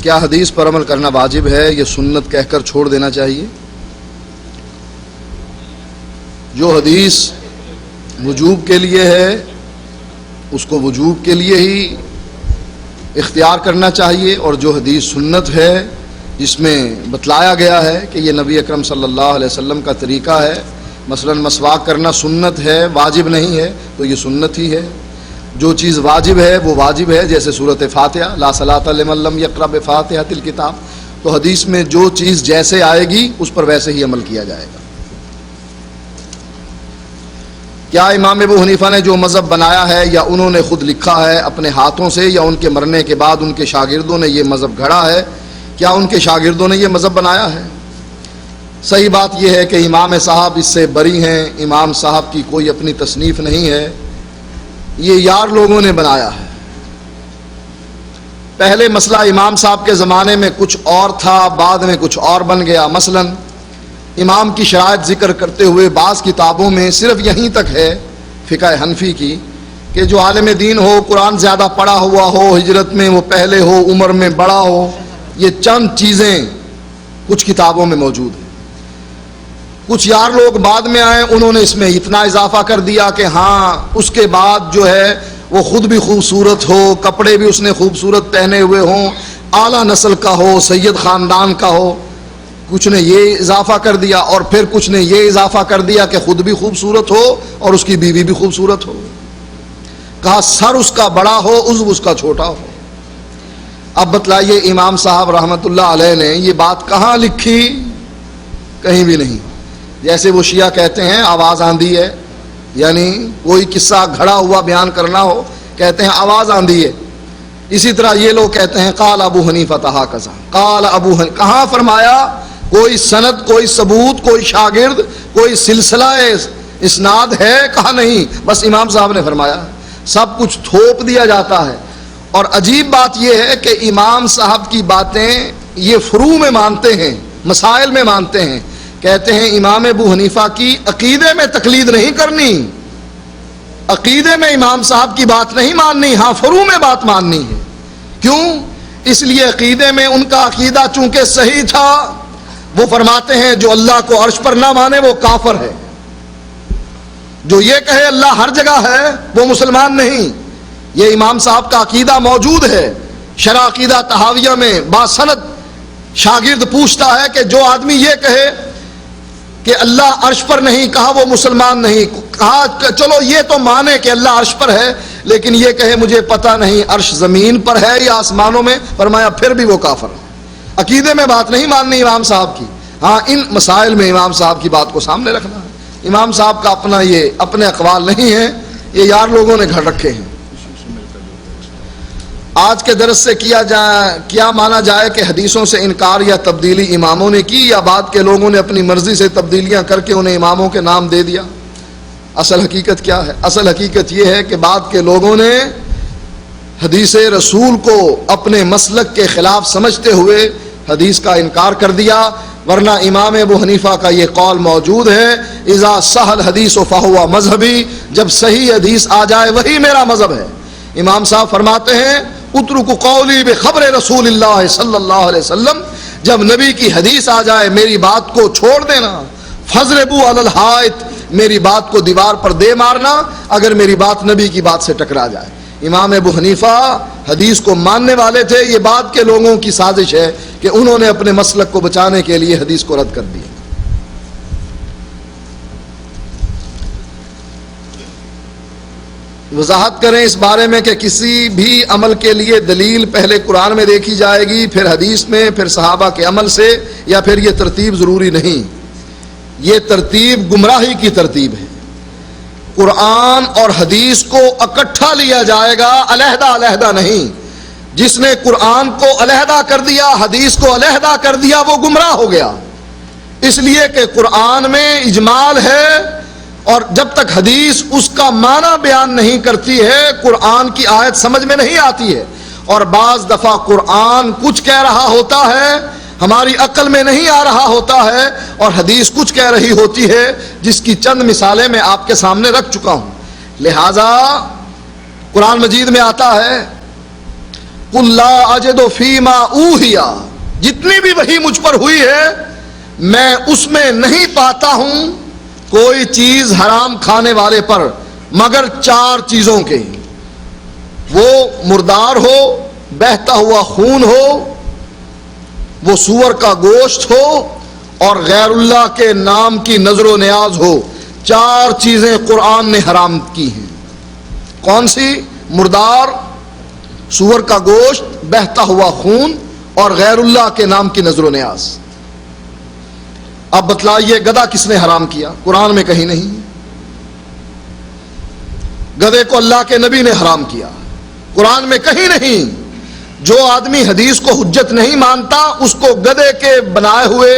کیا حدیث پر عمل کرنا واجب ہے یا سنت کہہ کر چھوڑ دینا چاہیے؟ جو حدیث وجوب کے لیے ہے اس کو وجوب کے لیے ہی اختیار کرنا چاہیے، اور جو حدیث سنت ہے جس میں بتلایا گیا ہے کہ یہ نبی اکرم صلی اللہ علیہ وسلم کا طریقہ ہے، مثلا مسواک کرنا سنت ہے، واجب نہیں ہے، تو یہ سنت ہی ہے۔ جو چیز واجب ہے وہ واجب ہے، جیسے سورۃ فاتحہ، لا صلاۃ لمن لم یقرأ بفاتحۃ الکتاب، تو حدیث میں جو چیز جیسے آئے گی اس پر ویسے ہی عمل کیا جائے گا۔ کیا امام ابو حنیفہ نے جو مذہب بنایا ہے یا انہوں نے خود لکھا ہے اپنے ہاتھوں سے، یا ان کے مرنے کے بعد ان کے شاگردوں نے یہ مذہب گھڑا ہے؟ کیا ان کے شاگردوں نے یہ مذہب بنایا ہے؟ صحیح بات یہ ہے کہ امام صاحب اس سے بری ہیں، امام صاحب کی کوئی اپنی تصنیف نہیں ہے، یہ یار لوگوں نے بنایا ہے۔ پہلے مسئلہ امام صاحب کے زمانے میں کچھ اور تھا، بعد میں کچھ اور بن گیا۔ مثلا امام کی شرائط ذکر کرتے ہوئے بعض کتابوں میں صرف یہیں تک ہے فقہ حنفی کی کہ جو عالم دین ہو، قرآن زیادہ پڑھا ہوا ہو، ہجرت میں وہ پہلے ہو، عمر میں بڑا ہو، یہ چند چیزیں کچھ کتابوں میں موجود ہیں۔ کچھ یار لوگ بعد میں آئے، انہوں نے اس میں اتنا اضافہ کر دیا کہ ہاں اس کے بعد جو ہے وہ خود بھی خوبصورت ہو، کپڑے بھی اس نے خوبصورت پہنے ہوئے ہوں، اعلیٰ نسل کا ہو، سید خاندان کا ہو۔ کچھ نے یہ اضافہ کر دیا، اور پھر کچھ نے یہ اضافہ کر دیا کہ خود بھی خوبصورت ہو اور اس کی بیوی بھی خوبصورت ہو۔ کہا سر اس کا بڑا ہو، عضو اس کا چھوٹا ہو۔ اب بتلائیے امام صاحب رحمۃ اللہ علیہ نے یہ بات کہاں لکھی؟ کہیں بھی نہیں۔ جیسے وہ شیعہ کہتے ہیں آواز آندھی ہے، یعنی کوئی قصہ گھڑا ہوا بیان کرنا ہو، کہتے ہیں آواز آندھی ہے۔ اسی طرح یہ لوگ کہتے ہیں قال ابو حنیفہ ہکذا، قال ابو حنیفہ، کہاں فرمایا؟ کوئی سند، کوئی ثبوت، کوئی شاگرد، کوئی سلسلہ اسناد ہے؟ کہا نہیں، بس امام صاحب نے فرمایا۔ سب کچھ تھوپ دیا جاتا ہے۔ اور عجیب بات یہ ہے کہ امام صاحب کی باتیں یہ فروع میں مانتے ہیں، مسائل میں مانتے ہیں۔ کہتے ہیں امام ابو حنیفہ کی عقیدے میں تقلید نہیں کرنی، عقیدے میں امام صاحب کی بات نہیں ماننی، ہاں فروع میں بات ماننی ہے۔ کیوں؟ اس لیے عقیدے میں ان کا عقیدہ چونکہ صحیح تھا، وہ فرماتے ہیں جو اللہ کو عرش پر نہ مانے وہ کافر ہے، جو یہ کہے اللہ ہر جگہ ہے وہ مسلمان نہیں۔ یہ امام صاحب کا عقیدہ موجود ہے۔ شرح عقیدہ طحاویہ میں باسند شاگرد پوچھتا ہے کہ جو آدمی یہ کہے کہ اللہ عرش پر نہیں، کہا وہ مسلمان نہیں۔ کہا چلو یہ تو مانے کہ اللہ عرش پر ہے، لیکن یہ کہے مجھے پتہ نہیں عرش زمین پر ہے یا آسمانوں میں، فرمایا پھر بھی وہ کافر ہے۔ عقیدے میں بات نہیں ماننی امام صاحب کی، ہاں ان مسائل میں امام صاحب کی بات کو سامنے رکھنا ہے۔ امام صاحب کا اپنا یہ اپنے اقوال نہیں ہیں، یہ یار لوگوں نے گھڑ رکھے ہیں۔ آج کے درس سے کیا مانا جائے کہ حدیثوں سے انکار یا تبدیلی اماموں نے کی، یا بعد کے لوگوں نے اپنی مرضی سے تبدیلیاں کر کے انہیں اماموں کے نام دے دیا؟ اصل حقیقت کیا ہے؟ اصل حقیقت یہ ہے کہ بعد کے لوگوں نے حدیث رسول کو اپنے مسلک کے خلاف سمجھتے ہوئے حدیث کا انکار کر دیا، ورنہ امام ابو حنیفہ کا یہ قول موجود ہے اذا صح الحدیث فہو مذہبی، جب صحیح حدیث آ جائے وہی میرا مذہب ہے۔ امام صاحب فرماتے ہیں اترکوا قولی بخبر رسول اللہ صلی اللہ علیہ وسلم، جب نبی کی حدیث آ جائے میری بات کو چھوڑ دینا، فضربوا علی الحائط، میری بات کو دیوار پر دے مارنا اگر میری بات نبی کی بات سے ٹکرا جائے۔ امام ابو حنیفہ حدیث کو ماننے والے تھے، یہ بعد کے لوگوں کی سازش ہے کہ انہوں نے اپنے مسلک کو بچانے کے لیے حدیث کو رد کر دیا۔ وضاحت کریں اس بارے میں کہ کسی بھی عمل کے لیے دلیل پہلے قرآن میں دیکھی جائے گی، پھر حدیث میں، پھر صحابہ کے عمل سے، یا پھر یہ ترتیب ضروری نہیں؟ یہ ترتیب گمراہی کی ترتیب ہے۔ قرآن اور حدیث کو اکٹھا لیا جائے گا، علیحدہ علیحدہ نہیں۔ جس نے قرآن کو علیحدہ کر دیا، حدیث کو علیحدہ کر دیا، وہ گمراہ ہو گیا۔ اس لیے کہ قرآن میں اجمال ہے، اور جب تک حدیث اس کا معنی بیان نہیں کرتی ہے قرآن کی آیت سمجھ میں نہیں آتی ہے۔ اور بعض دفعہ قرآن کچھ کہہ رہا ہوتا ہے، ہماری عقل میں نہیں آ رہا ہوتا ہے، اور حدیث کچھ کہہ رہی ہوتی ہے جس کی چند مثالیں میں آپ کے سامنے رکھ چکا ہوں۔ لہذا قرآن مجید میں آتا ہے قل لا اجد فیما اوحی، جتنی بھی وحی مجھ پر ہوئی ہے میں اس میں نہیں پاتا ہوں کوئی چیز حرام کھانے والے پر مگر 4 چیزوں کے، وہ مردار ہو، بہتا ہوا خون ہو، وہ سور کا گوشت ہو، اور غیر اللہ کے نام کی نظر و نیاز ہو۔ 4 چیزیں قرآن نے حرام کی ہیں۔ کون سی؟ مردار، سور کا گوشت، بہتا ہوا خون اور غیر اللہ کے نام کی نظر و نیاز۔ اب بتلائیے گدھا کس نے حرام کیا؟ قرآن میں کہیں نہیں۔ گدھے کو اللہ کے نبی نے حرام کیا، قرآن میں کہیں نہیں۔ جو آدمی حدیث کو حجت نہیں مانتا اس کو گدھے کے بنائے ہوئے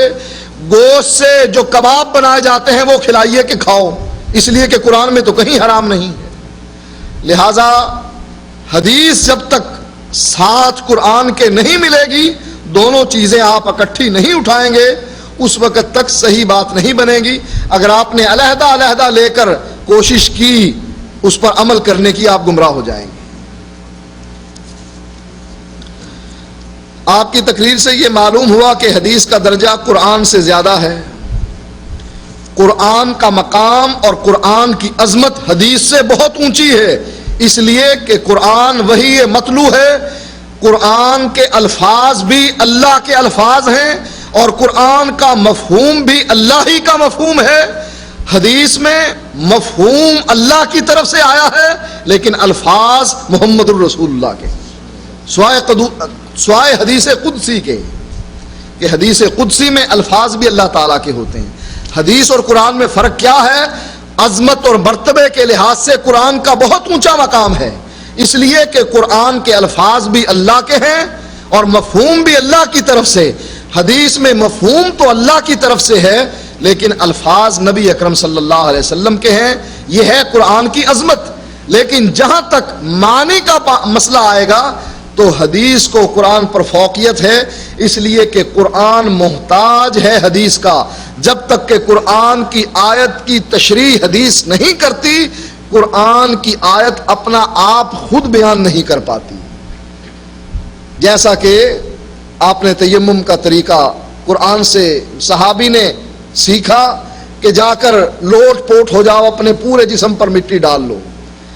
گوشت سے جو کباب بنائے جاتے ہیں وہ کھلائیے کہ کھاؤ، اس لیے کہ قرآن میں تو کہیں حرام نہیں ہے۔ لہذا حدیث جب تک ساتھ قرآن کے نہیں ملے گی، دونوں چیزیں آپ اکٹھی نہیں اٹھائیں گے، اس وقت تک صحیح بات نہیں بنے گی۔ اگر آپ نے علیحدہ علیحدہ لے کر کوشش کی اس پر عمل کرنے کی، آپ گمراہ ہو جائیں گے۔ آپ کی تقریر سے یہ معلوم ہوا کہ حدیث کا درجہ قرآن سے زیادہ ہے۔ قرآن کا مقام اور قرآن کی عظمت حدیث سے بہت اونچی ہے، اس لیے کہ قرآن وحی متلو ہے، قرآن کے الفاظ بھی اللہ کے الفاظ ہیں اور قرآن کا مفہوم بھی اللہ ہی کا مفہوم ہے۔ حدیث میں مفہوم اللہ کی طرف سے آیا ہے لیکن الفاظ محمد الرسول اللہ کے، سوائے حدیث قدسی کے، کہ حدیث قدسی میں الفاظ بھی اللہ تعالیٰ کے ہوتے ہیں۔ حدیث اور قرآن میں فرق کیا ہے؟ عظمت اور مرتبے کے لحاظ سے قرآن کا بہت اونچا مقام ہے، اس لیے کہ قرآن کے الفاظ بھی اللہ کے ہیں اور مفہوم بھی اللہ کی طرف سے۔ حدیث میں مفہوم تو اللہ کی طرف سے ہے لیکن الفاظ نبی اکرم صلی اللہ علیہ وسلم کے ہیں، یہ ہے قرآن کی عظمت۔ لیکن جہاں تک معنی کا مسئلہ آئے گا تو حدیث کو قرآن پر فوقیت ہے، اس لیے کہ قرآن محتاج ہے حدیث کا۔ جب تک کہ قرآن کی آیت کی تشریح حدیث نہیں کرتی، قرآن کی آیت اپنا آپ خود بیان نہیں کر پاتی۔ جیسا کہ آپ نے تیمم کا طریقہ قرآن سے صحابی نے سیکھا کہ جا کر لوٹ پوٹ ہو جاؤ، اپنے پورے جسم پر مٹی ڈال لو،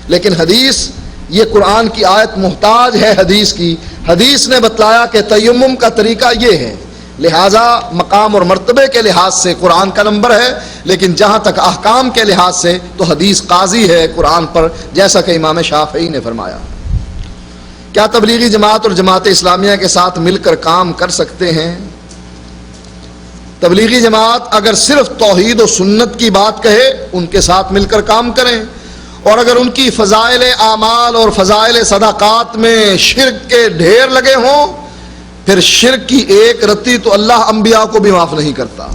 لیکن حدیث یہ قرآن کی آیت محتاج ہے حدیث کی۔ حدیث نے بتلایا کہ تیمم کا طریقہ یہ ہے، لہذا مقام اور مرتبے کے لحاظ سے قرآن کا نمبر ہے، لیکن جہاں تک احکام کے لحاظ سے تو حدیث قاضی ہے قرآن پر، جیسا کہ امام شافعی نے فرمایا۔ کیا تبلیغی جماعت اور جماعت اسلامیہ کے ساتھ مل کر کام کر سکتے ہیں؟ تبلیغی جماعت اگر صرف توحید و سنت کی بات کہے ان کے ساتھ مل کر کام کریں، اور اگر ان کی فضائل اعمال اور فضائل صدقات میں شرک کے ڈھیر لگے ہوں، پھر شرک کی ایک رتی تو اللہ انبیاء کو بھی معاف نہیں کرتا۔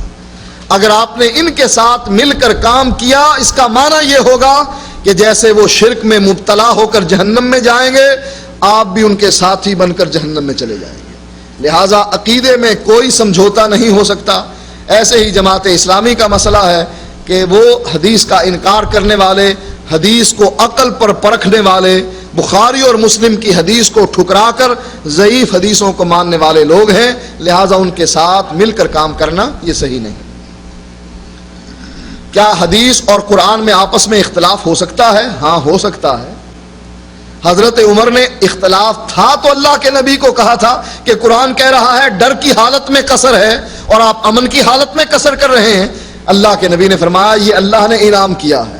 اگر آپ نے ان کے ساتھ مل کر کام کیا، اس کا معنی یہ ہوگا کہ جیسے وہ شرک میں مبتلا ہو کر جہنم میں جائیں گے، آپ بھی ان کے ساتھی بن کر جہنم میں چلے جائیں گے۔ لہٰذا عقیدے میں کوئی سمجھوتا نہیں ہو سکتا۔ ایسے ہی جماعت اسلامی کا مسئلہ ہے کہ وہ حدیث کا انکار کرنے والے، حدیث کو عقل پر پرکھنے والے، بخاری اور مسلم کی حدیث کو ٹھکرا کر ضعیف حدیثوں کو ماننے والے لوگ ہیں، لہٰذا ان کے ساتھ مل کر کام کرنا یہ صحیح نہیں۔ کیا حدیث اور قرآن میں آپس میں اختلاف ہو سکتا ہے؟ ہاں، ہو سکتا ہے۔ حضرت عمر نے اختلاف تھا تو اللہ کے نبی کو کہا تھا کہ قرآن کہہ رہا ہے ڈر کی حالت میں قصر ہے اور آپ امن کی حالت میں قصر کر رہے ہیں۔ اللہ کے نبی نے فرمایا یہ اللہ نے انعام کیا ہے۔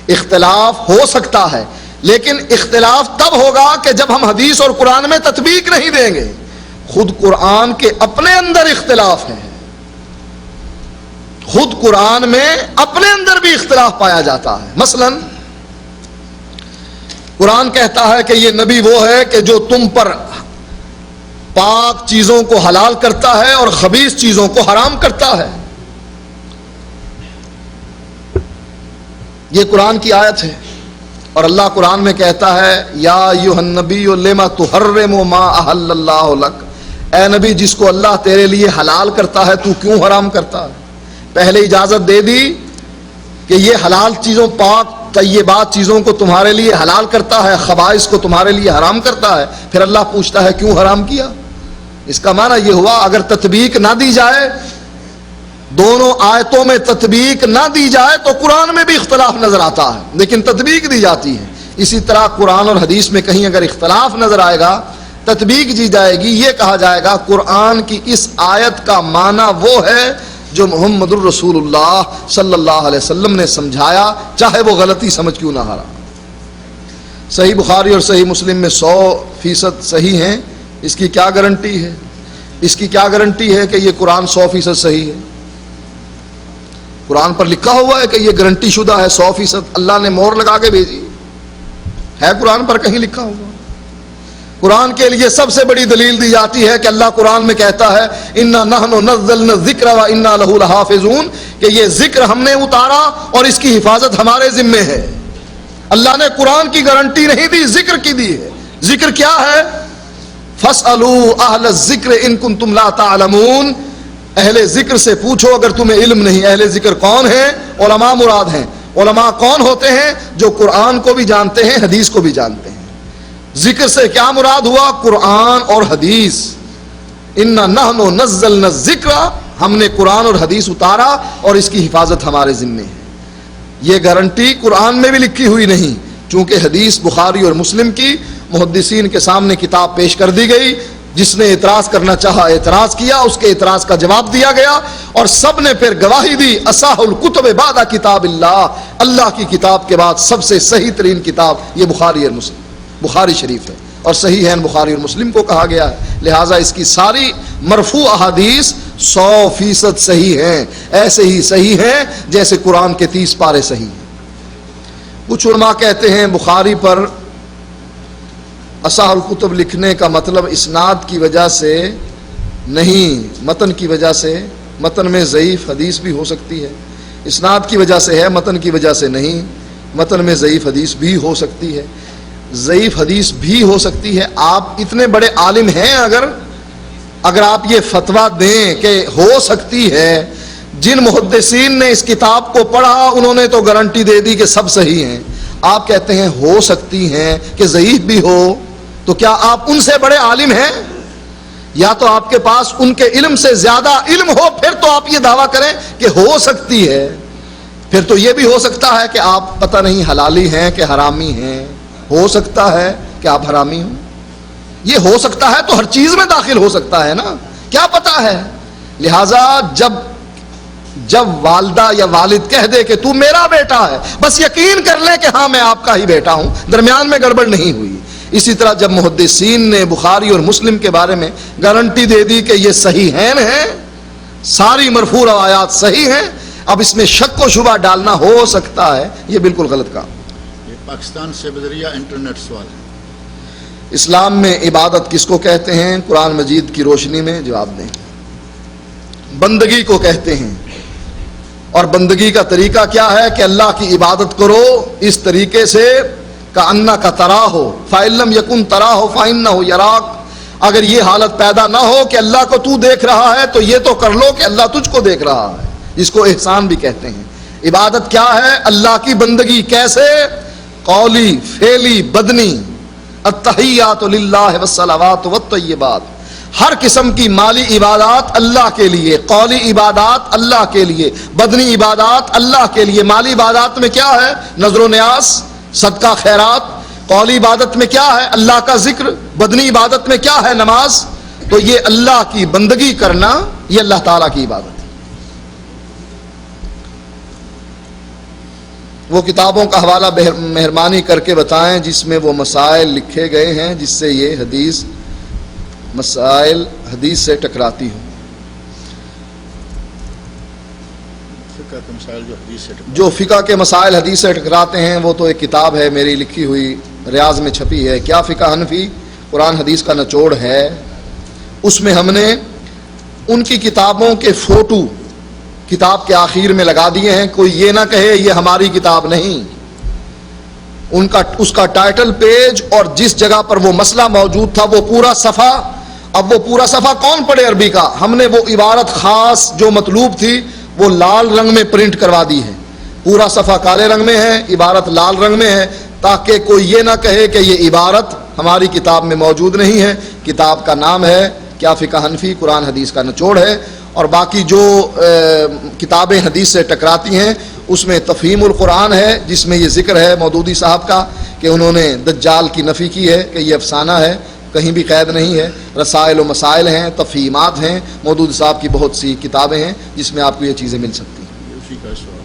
اختلاف ہو سکتا ہے لیکن اختلاف تب ہوگا کہ جب ہم حدیث اور قرآن میں تطبیق نہیں دیں گے۔ خود قرآن کے اپنے اندر اختلاف ہے، خود قرآن میں اپنے اندر بھی اختلاف پایا جاتا ہے۔ مثلا قرآن کہتا ہے کہ یہ نبی وہ ہے کہ جو تم پر پاک چیزوں کو حلال کرتا ہے اور خبیث چیزوں کو حرام کرتا ہے۔ یہ قرآن کی آیت ہے، اور اللہ قرآن میں کہتا ہے یا ایھا النبی لما تحرم ما احل اللہ لک، اے نبی جس کو اللہ تیرے لیے حلال کرتا ہے تو کیوں حرام کرتا ہے؟ پہلے اجازت دے دی کہ یہ حلال چیزوں، پاک طیبات چیزوں کو تمہارے لیے حلال کرتا ہے، خبائث کو تمہارے لیے حرام کرتا ہے، پھر اللہ پوچھتا ہے کیوں حرام کیا؟ اس کا معنی یہ ہوا اگر تطبیق نہ دی جائے، دونوں آیتوں میں تطبیق نہ دی جائے تو قرآن میں بھی اختلاف نظر آتا ہے، لیکن تطبیق دی جاتی ہے۔ اسی طرح قرآن اور حدیث میں کہیں اگر اختلاف نظر آئے گا، تطبیق دی جائے گی، یہ کہا جائے گا قرآن کی اس آیت کا معنی وہ ہے جو محمد الرسول اللہ صلی اللہ علیہ وسلم نے سمجھایا، چاہے وہ غلطی سمجھ کیوں نہ ہارا۔ صحیح بخاری اور صحیح مسلم میں 100% صحیح ہیں، اس کی کیا گارنٹی ہے؟ اس کی کیا گارنٹی ہے کہ یہ قرآن 100% صحیح ہے؟ قرآن پر لکھا ہوا ہے کہ یہ گارنٹی شدہ ہے 100%، اللہ نے مہر لگا کے بھیجی ہے، قرآن پر کہیں لکھا ہوا۔ قرآن کے لیے سب سے بڑی دلیل دی جاتی ہے کہ اللہ قرآن میں کہتا ہے اِنَّا نَحْنُ نَزَّلْنَا الذِّكْرَ وَإِنَّا لَهُ لَحَافِظُونَ، کہ یہ ذکر ہم نے اتارا اور اس کی حفاظت ہمارے ذمے ہے۔ اللہ نے قرآن کی گارنٹی نہیں دی، ذکر کی دی ہے۔ ذکر کیا ہے؟ فَاسْأَلُوا أَهْلَ الذِّكْرِ إِن كُنتُمْ لَا تَعْلَمُونَ، اہل ذکر سے پوچھو اگر تمہیں علم نہیں۔ اہل ذکر کون ہیں؟ علماء مراد ہیں۔ علماء کون ہوتے ہیں؟ جو قرآن کو بھی جانتے ہیں، حدیث کو بھی جانتے ہیں۔ ذکر سے کیا مراد ہوا؟ قرآن اور حدیث۔ اِنَّا نَحْنُ نَزَّلْنَا الذِّكْرَ، ہم نے قرآن اور حدیث اتارا اور اس کی حفاظت ہمارے ذمے ہے۔ یہ گارنٹی قرآن میں بھی لکھی ہوئی نہیں، چونکہ حدیث بخاری اور مسلم کی محدثین کے سامنے کتاب پیش کر دی گئی، جس نے اعتراض کرنا چاہا اعتراض کیا، اس کے اعتراض کا جواب دیا گیا اور سب نے پھر گواہی دی اصح الکتب بعد کتاب اللہ، اللہ کی کتاب کے بعد سب سے صحیح ترین کتاب یہ بخاری اور مسلم، بخاری شریف ہے، اور صحیح ہے بخاری اور مسلم کو کہا گیا ہے، لہٰذا اس کی ساری مرفوع احادیث 100% صحیح ہیں، ایسے ہی صحیح ہیں جیسے قرآن کے 30 پارے صحیح ہیں۔ کچھ علماء کہتے ہیں بخاری پر اصح الکتب لکھنے کا مطلب اسناد کی وجہ سے نہیں، متن کی وجہ سے، متن میں ضعیف حدیث بھی ہو سکتی ہے، اسناد کی وجہ سے ہے، متن کی وجہ سے نہیں، متن میں ضعیف حدیث بھی ہو سکتی ہے، ضعیف حدیث بھی ہو سکتی ہے۔ آپ اتنے بڑے عالم ہیں، اگر آپ یہ فتویٰ دیں کہ ہو سکتی ہے، جن محدثین نے اس کتاب کو پڑھا انہوں نے تو گارنٹی دے دی کہ سب صحیح ہیں، آپ کہتے ہیں ہو سکتی ہیں کہ ضعیف بھی ہو، تو کیا آپ ان سے بڑے عالم ہیں؟ یا تو آپ کے پاس ان کے علم سے زیادہ علم ہو، پھر تو آپ یہ دعویٰ کریں کہ ہو سکتی ہے۔ پھر تو یہ بھی ہو سکتا ہے کہ آپ پتہ نہیں حلالی ہیں کہ حرامی ہیں، ہو سکتا ہے کہ آپ حرامی ہوں، یہ ہو سکتا ہے تو ہر چیز میں داخل ہو سکتا ہے نا، کیا پتہ ہے؟ لہٰذا جب والدہ یا والد کہہ دے کہ تو میرا بیٹا ہے، بس یقین کر لیں کہ ہاں میں آپ کا ہی بیٹا ہوں، درمیان میں گڑبڑ نہیں ہوئی۔ اسی طرح جب محدثین نے بخاری اور مسلم کے بارے میں گارنٹی دے دی کہ یہ صحیح ہیں، ساری مرفوع روایات صحیح ہیں، اب اس میں شک و شبہ ڈالنا ہو سکتا ہے، یہ بالکل غلط کام۔ یہ پاکستان سے بذریعہ انٹرنیٹ سوال ہے۔ اسلام میں عبادت کس کو کہتے ہیں؟ قرآن مجید کی روشنی میں جواب دیں۔ بندگی کو کہتے ہیں، اور بندگی کا طریقہ کیا ہے کہ اللہ کی عبادت کرو اس طریقے سے کأنک تراہ فإن لم یکن تراہ فإنہ یراک، اگر یہ حالت پیدا نہ ہو کہ اللہ کو تو دیکھ رہا ہے تو یہ تو کر لو کہ اللہ تجھ کو دیکھ رہا ہے، اس کو احسان بھی کہتے ہیں۔ عبادت کیا ہے؟ اللہ کی بندگی کیسے؟ قولی، فعلی، بدنی۔ التحیات للہ والصلوات والطیبات، ہر قسم کی مالی عبادات اللہ کے لیے، قولی عبادات اللہ کے لیے، بدنی عبادات اللہ کے لیے۔ مالی عبادات میں کیا ہے؟ نذر و نیاز، صدقہ، خیرات۔ قولی عبادت میں کیا ہے؟ اللہ کا ذکر۔ بدنی عبادت میں کیا ہے؟ نماز۔ تو یہ اللہ کی بندگی کرنا، یہ اللہ تعالیٰ کی عبادت ہے۔ وہ کتابوں کا حوالہ مہربانی کر کے بتائیں جس میں وہ مسائل لکھے گئے ہیں جس سے یہ حدیث مسائل حدیث سے ٹکراتی ہوں۔ فقہ کے مسائل جو فقہ کے مسائل حدیث سے ٹکراتے ہیں، وہ تو ایک کتاب ہے میری لکھی ہوئی، ریاض میں چھپی ہے، کیا فقہ حنفی، قرآن حدیث کا نچوڑ ہے۔ اس میں ہم نے ان کی کتابوں کے فوٹو کتاب کے آخر میں لگا دیے ہیں، کوئی یہ نہ کہے یہ ہماری کتاب نہیں۔ اس کا ٹائٹل پیج اور جس جگہ پر وہ مسئلہ موجود تھا وہ پورا صفحہ، اب وہ پورا صفحہ کون پڑھے عربی کا، ہم نے وہ عبارت خاص جو مطلوب تھی وہ لال رنگ میں پرنٹ کروا دی ہے، پورا صفحہ کالے رنگ میں ہے، عبارت لال رنگ میں ہے، تاکہ کوئی یہ نہ کہے کہ یہ عبارت ہماری کتاب میں موجود نہیں ہے۔ کتاب کا نام ہے کیا فقہ حنفی، قرآن حدیث کا نچوڑ ہے، اور باقی جو کتابیں حدیث سے ٹکراتی ہیں اس میں تفہیم القرآن ہے، جس میں یہ ذکر ہے مودودی صاحب کا کہ انہوں نے دجال کی نفی کی ہے کہ یہ افسانہ ہے، کہیں بھی قید نہیں ہے۔ رسائل و مسائل ہیں، تفہیمات ہیں، مودودی صاحب کی بہت سی کتابیں ہیں جس میں آپ کو یہ چیزیں مل سکتی ہیں۔ اسی کا سوال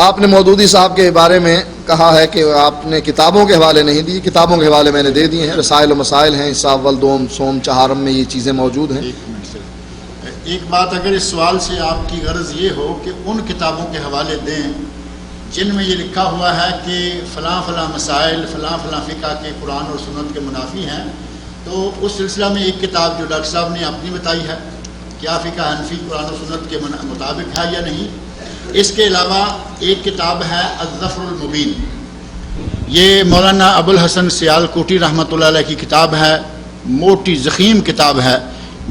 آپ نے مودودی صاحب کے بارے میں کہا ہے کہ آپ نے کتابوں کے حوالے نہیں دی، کتابوں کے حوالے میں نے دے دیے ہیں، رسائل و مسائل ہیں، حصہ اول دوم سوم چہارم میں یہ چیزیں موجود ہیں۔ ایک منٹ سے ایک بات، اگر اس سوال سے آپ کی غرض یہ ہو کہ ان کتابوں کے حوالے دیں جن میں یہ لکھا ہوا ہے کہ فلاں فلاں مسائل فلاں فلاں فقہ کے قرآن اور سنت کے منافی ہیں، تو اس سلسلہ میں ایک کتاب جو ڈاکٹر صاحب نے اپنی بتائی ہے، کیا فقہ حنفی قرآن و سنت کے مطابق ہے یا نہیں؟ اس کے علاوہ ایک کتاب ہے الظفر المبین، یہ مولانا ابوالحسن سیال کوٹی رحمۃ اللہ علیہ کی کتاب ہے، موٹی ضخیم کتاب ہے،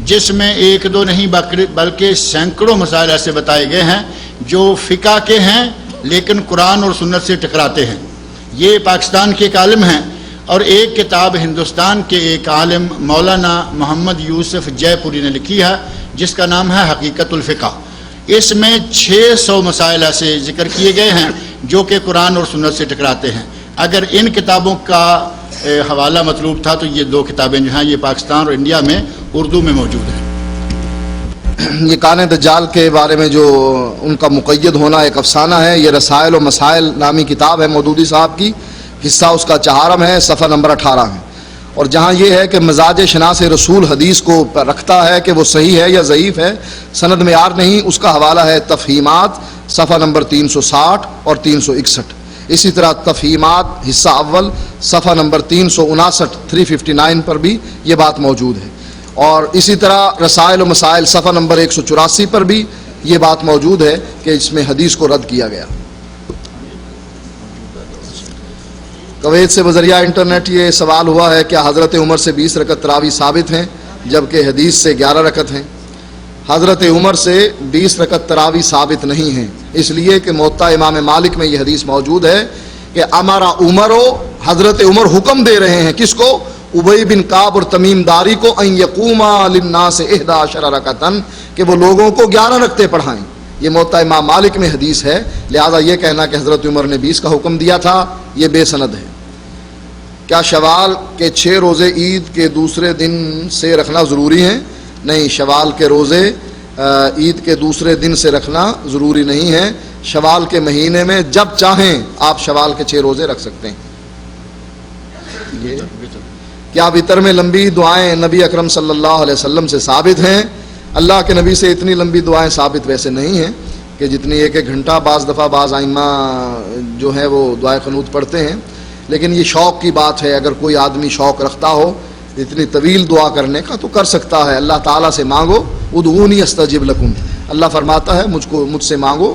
جس میں ایک دو نہیں بلکہ سینکڑوں مسائل ایسے بتائے گئے ہیں جو فقہ کے ہیں لیکن قرآن اور سنت سے ٹکراتے ہیں۔ یہ پاکستان کے ایک عالم ہیں، اور ایک کتاب ہندوستان کے ایک عالم مولانا محمد یوسف جے پوری نے لکھی ہے جس کا نام ہے حقیقت الفقہ۔ اس میں 600 مسائل ایسے ذکر کیے گئے ہیں جو کہ قرآن اور سنت سے ٹکراتے ہیں۔ اگر ان کتابوں کا حوالہ مطلوب تھا تو یہ دو کتابیں جو ہیں یہ پاکستان اور انڈیا میں اردو میں موجود ہیں۔ یہ کان دجال کے بارے میں جو ان کا مقید ہونا ایک افسانہ ہے، یہ رسائل و مسائل نامی کتاب ہے مودودی صاحب کی، حصہ اس کا چہارم ہے، صفحہ نمبر 18 ہے، اور جہاں یہ ہے کہ مزاج شناس رسول حدیث کو رکھتا ہے کہ وہ صحیح ہے یا ضعیف ہے، سند معیار نہیں، اس کا حوالہ ہے تفہیمات صفحہ نمبر 360 اور 361۔ اسی طرح تفہیمات حصہ اول صفحہ نمبر 359 359 پر بھی یہ بات موجود ہے، اور اسی طرح رسائل و مسائل صفحہ نمبر 184 پر بھی یہ بات موجود ہے کہ اس میں حدیث کو رد کیا گیا۔ کویت سے بذریعہ انٹرنیٹ یہ سوال ہوا ہے کہ حضرت عمر سے 20 رکعت تراویح ثابت ہیں جبکہ حدیث سے 11 رکعت ہیں۔ حضرت عمر سے 20 رکعت تراویح ثابت نہیں ہیں، اس لیے کہ موطا امام مالک میں یہ حدیث موجود ہے کہ امارا عمرو، حضرت عمر حکم دے رہے ہیں کس کو؟ ابی بن کعب اور تمیم داری کو، ان یقوما للناس 11 رکعتن، کہ وہ لوگوں کو 11 رکعتیں پڑھائیں۔ یہ موطا امام مالک میں حدیث ہے، لہذا یہ کہنا کہ حضرت عمر نے 20 کا حکم دیا تھا یہ بے سند ہے۔ کیا شوال کے 6 روزے عید کے دوسرے دن سے رکھنا ضروری ہیں؟ نہیں، شوال کے روزے عید کے دوسرے دن سے رکھنا ضروری نہیں ہے، شوال کے مہینے میں جب چاہیں آپ شوال کے 6 روزے رکھ سکتے ہیں۔ کیا وتر میں لمبی دعائیں نبی اکرم صلی اللہ علیہ وسلم سے ثابت ہیں؟ اللہ کے نبی سے اتنی لمبی دعائیں ثابت ویسے نہیں ہیں کہ جتنی ایک گھنٹہ، بعض دفعہ بعض ائمہ جو ہیں وہ دعائے قنوت پڑھتے ہیں، لیکن یہ شوق کی بات ہے، اگر کوئی آدمی شوق رکھتا ہو اتنی طویل دعا کرنے کا تو کر سکتا ہے۔ اللہ تعالیٰ سے مانگو، ادعونی استجب لکم، اللہ فرماتا ہے مجھ سے مانگو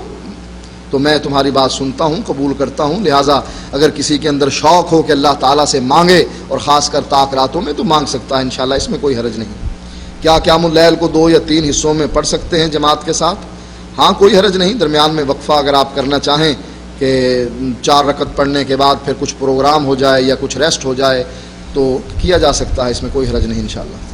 تو میں تمہاری بات سنتا ہوں، قبول کرتا ہوں۔ لہٰذا اگر کسی کے اندر شوق ہو کہ اللہ تعالیٰ سے مانگے اور خاص کر طاق راتوں میں تو مانگ سکتا ہے انشاءاللہ، اس میں کوئی حرج نہیں۔ کیا قیام اللیل کو 2 یا 3 حصوں میں پڑھ سکتے ہیں جماعت کے ساتھ؟ ہاں، کوئی حرج نہیں، درمیان میں وقفہ اگر آپ کرنا چاہیں کہ 4 رکعت پڑھنے کے بعد پھر کچھ پروگرام ہو جائے یا کچھ ریسٹ ہو جائے تو کیا جا سکتا ہے، اس میں کوئی حرج نہیں انشاءاللہ۔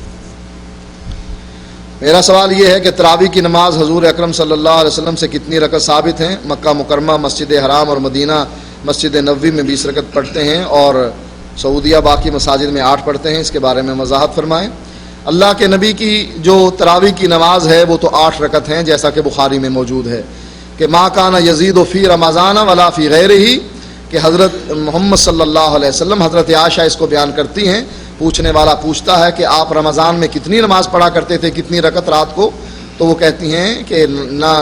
میرا سوال یہ ہے کہ تراویح کی نماز حضور اکرم صلی اللہ علیہ وسلم سے کتنی رکعت ثابت ہیں؟ مکہ مکرمہ، مسجد حرام اور مدینہ مسجد نبوی میں 20 رکعت پڑھتے ہیں اور سعودیہ باقی مساجد میں 8 پڑھتے ہیں، اس کے بارے میں وضاحت فرمائیں۔ اللہ کے نبی کی جو تراویح کی نماز ہے وہ تو 8 رکعت ہیں، جیسا کہ بخاری میں موجود ہے کہ ما کان یزید فی رمضان ولا فی غیرہ، کہ حضرت محمد صلی اللہ علیہ وسلم، حضرت عائشہ اس کو بیان کرتی ہیں، پوچھنے والا پوچھتا ہے کہ آپ رمضان میں کتنی نماز پڑھا کرتے تھے، کتنی رکعت رات کو؟ تو وہ کہتی ہیں کہ نہ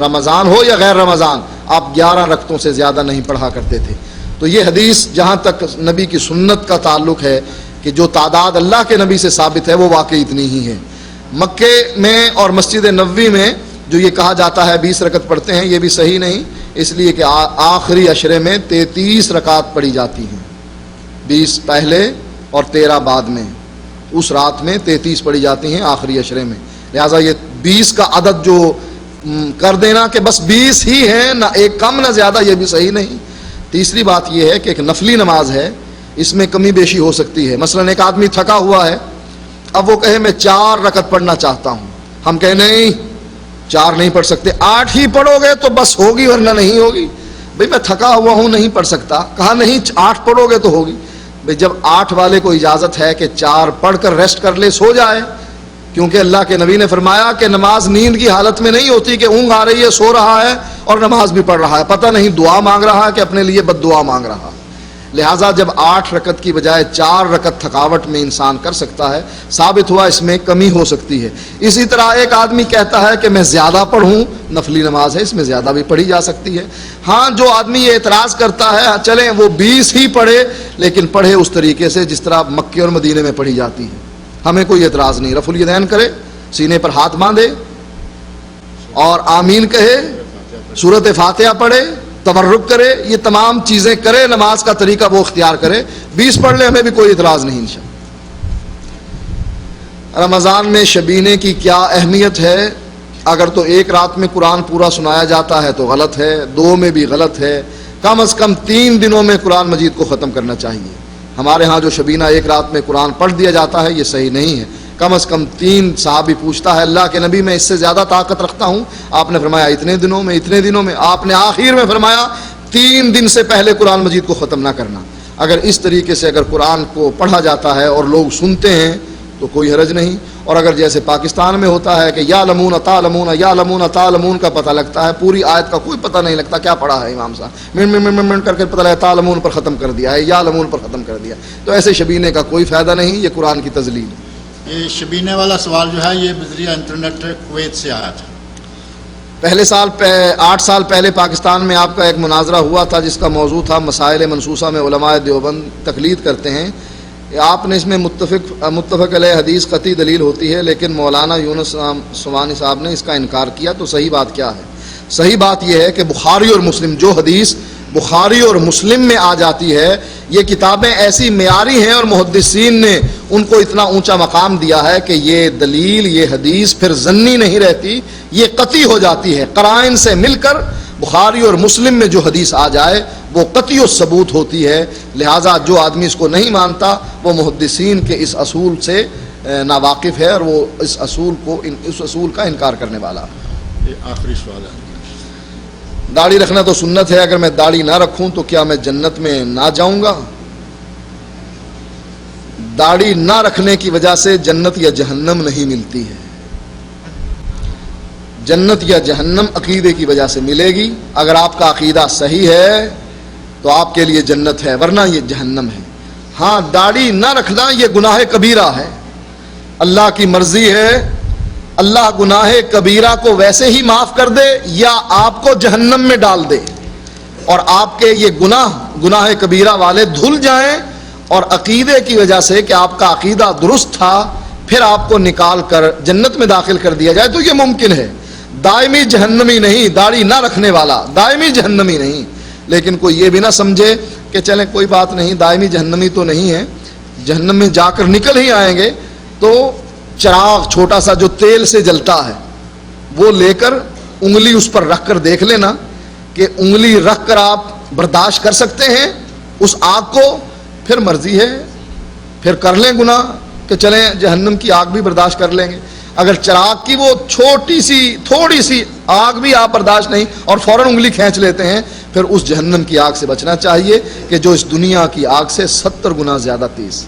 رمضان ہو یا غیر رمضان آپ 11 رکعتوں سے زیادہ نہیں پڑھا کرتے تھے۔ تو یہ حدیث جہاں تک نبی کی سنت کا تعلق ہے کہ جو تعداد اللہ کے نبی سے ثابت ہے وہ واقعی اتنی ہی ہے۔ مکے میں اور مسجد نبوی میں جو یہ کہا جاتا ہے 20 رکعت پڑھتے ہیں، یہ بھی صحیح نہیں، اس لیے کہ آخری عشرے میں 33 رکعت پڑھی جاتی ہیں، 20 پہلے اور 13 بعد میں، اس رات میں 33 پڑھی جاتی ہیں آخری عشرے میں، لہٰذا یہ 20 کا عدد جو کر دینا کہ بس 20 ہی ہیں، نہ ایک کم نہ زیادہ، یہ بھی صحیح نہیں۔ تیسری بات یہ ہے کہ ایک نفلی نماز ہے، اس میں کمی بیشی ہو سکتی ہے۔ مثلا ایک آدمی تھکا ہوا ہے، اب وہ کہے میں 4 رکعت پڑھنا چاہتا ہوں، ہم کہیں نہیں 4 نہیں پڑھ سکتے، 8 ہی پڑھو گے تو بس ہوگی ورنہ نہیں ہوگی۔ بھئی میں تھکا ہوا ہوں نہیں پڑھ سکتا، کہا نہیں 8 پڑھو گے تو ہوگی۔ بھئی جب 8 والے کو اجازت ہے کہ 4 پڑھ کر ریسٹ کر لے، سو جائے، کیونکہ اللہ کے نبی نے فرمایا کہ نماز نیند کی حالت میں نہیں ہوتی کہ اونگ آ رہی ہے، سو رہا ہے اور نماز بھی پڑھ رہا ہے، پتہ نہیں دعا مانگ رہا ہے کہ اپنے لیے بد دعا مانگ رہا ہے۔ لہٰذا جب 8 رکعت کی بجائے 4 رکعت تھکاوٹ میں انسان کر سکتا ہے، ثابت ہوا اس میں کمی ہو سکتی ہے۔ اسی طرح ایک آدمی کہتا ہے کہ میں زیادہ پڑھوں، نفلی نماز ہے، اس میں زیادہ بھی پڑھی جا سکتی ہے۔ ہاں جو آدمی یہ اعتراض کرتا ہے چلیں وہ 20 ہی پڑھے، لیکن پڑھے اس طریقے سے جس طرح مکے اور مدینے میں پڑھی جاتی ہے، ہمیں کوئی اعتراض نہیں۔ رفع الیدین کرے، سینے پر ہاتھ باندھے اور آمین کہے، سورۃ فاتحہ پڑھے، تبرک کرے، یہ تمام چیزیں کرے، نماز کا طریقہ وہ اختیار کرے، 20 پڑھ لے، ہمیں بھی کوئی اعتراض نہیں انشاءاللہ۔ رمضان میں شبینے کی کیا اہمیت ہے؟ اگر تو ایک رات میں قرآن پورا سنایا جاتا ہے تو غلط ہے، 2 میں بھی غلط ہے، کم از کم 3 دنوں میں قرآن مجید کو ختم کرنا چاہیے۔ ہمارے ہاں جو شبینہ ایک رات میں قرآن پڑھ دیا جاتا ہے یہ صحیح نہیں ہے، کم از کم 3۔ صحابی پوچھتا ہے اللہ کے نبی میں اس سے زیادہ طاقت رکھتا ہوں، آپ نے فرمایا اتنے دنوں میں، اتنے دنوں میں، آپ نے آخر میں فرمایا 3 دن سے پہلے قرآن مجید کو ختم نہ کرنا۔ اگر اس طریقے سے اگر قرآن کو پڑھا جاتا ہے اور لوگ سنتے ہیں تو کوئی حرج نہیں، اور اگر جیسے پاکستان میں ہوتا ہے کہ یا لمون تعلمون یا لمون تعلمون کا پتہ لگتا ہے، پوری آیت کا کوئی پتہ نہیں لگتا کیا پڑھا ہے امام صاحب، منٹ کر کے پتہ لگا تعلمون پر ختم کر دیا ہے، یا لمون پر ختم کر دیا، تو ایسے شبینے کا کوئی فائدہ نہیں، یہ قرآن کی تذلیل ہے۔ یہ شبینے والا سوال جو ہے یہ بذریعہ انٹرنیٹ کویت سے آیا تھا۔ پہلے سال 8 سال پہلے پاکستان میں آپ کا ایک مناظرہ ہوا تھا جس کا موضوع تھا مسائل منسوسہ میں علماء دیوبند تقلید کرتے ہیں۔ آپ نے اس میں متفق علیہ حدیث قطعی دلیل ہوتی ہے، لیکن مولانا یونس سوانی صاحب نے اس کا انکار کیا، تو صحیح بات کیا ہے؟ صحیح بات یہ ہے کہ بخاری اور مسلم، جو حدیث بخاری اور مسلم میں آ جاتی ہے، یہ کتابیں ایسی معیاری ہیں اور محدثین نے ان کو اتنا اونچا مقام دیا ہے کہ یہ دلیل، یہ حدیث پھر ظنی نہیں رہتی، یہ قطعی ہو جاتی ہے۔ قرائن سے مل کر بخاری اور مسلم میں جو حدیث آ جائے وہ قطعی و ثبوت ہوتی ہے۔ لہٰذا جو آدمی اس کو نہیں مانتا وہ محدثین کے اس اصول سے ناواقف ہے اور وہ اس اصول کا انکار کرنے والا ہے۔ یہ آخری سوال ہے۔ داڑھی رکھنا تو سنت ہے، اگر میں داڑھی نہ رکھوں تو کیا میں جنت میں نہ جاؤں گا؟ داڑھی نہ رکھنے کی وجہ سے جنت یا جہنم نہیں ملتی ہے، جنت یا جہنم عقیدے کی وجہ سے ملے گی۔ اگر آپ کا عقیدہ صحیح ہے تو آپ کے لیے جنت ہے، ورنہ یہ جہنم ہے۔ ہاں داڑھی نہ رکھنا یہ گناہ کبیرہ ہے، اللہ کی مرضی ہے اللہ گناہ کبیرہ کو ویسے ہی معاف کر دے یا آپ کو جہنم میں ڈال دے، اور آپ کے یہ گناہ کبیرہ والے دھل جائیں، اور عقیدے کی وجہ سے کہ آپ کا عقیدہ درست تھا پھر آپ کو نکال کر جنت میں داخل کر دیا جائے تو یہ ممکن ہے۔ دائمی جہنمی نہیں، داڑھی نہ رکھنے والا دائمی جہنمی نہیں۔ لیکن کوئی یہ بھی نہ سمجھے کہ چلیں کوئی بات نہیں، دائمی جہنمی تو نہیں ہے، جہنم میں جا کر نکل ہی آئیں گے، تو چراغ چھوٹا سا جو تیل سے جلتا ہے وہ لے کر انگلی اس پر رکھ کر دیکھ لینا کہ انگلی رکھ کر آپ برداشت کر سکتے ہیں اس آگ کو، پھر مرضی ہے، پھر کر لیں گناہ کہ چلیں جہنم کی آگ بھی برداشت کر لیں گے۔ اگر چراغ کی وہ چھوٹی سی تھوڑی سی آگ بھی آپ برداشت نہیں اور فوراً انگلی کھینچ لیتے ہیں، پھر اس جہنم کی آگ سے بچنا چاہیے کہ جو اس دنیا کی آگ سے 70 گنا زیادہ تیز۔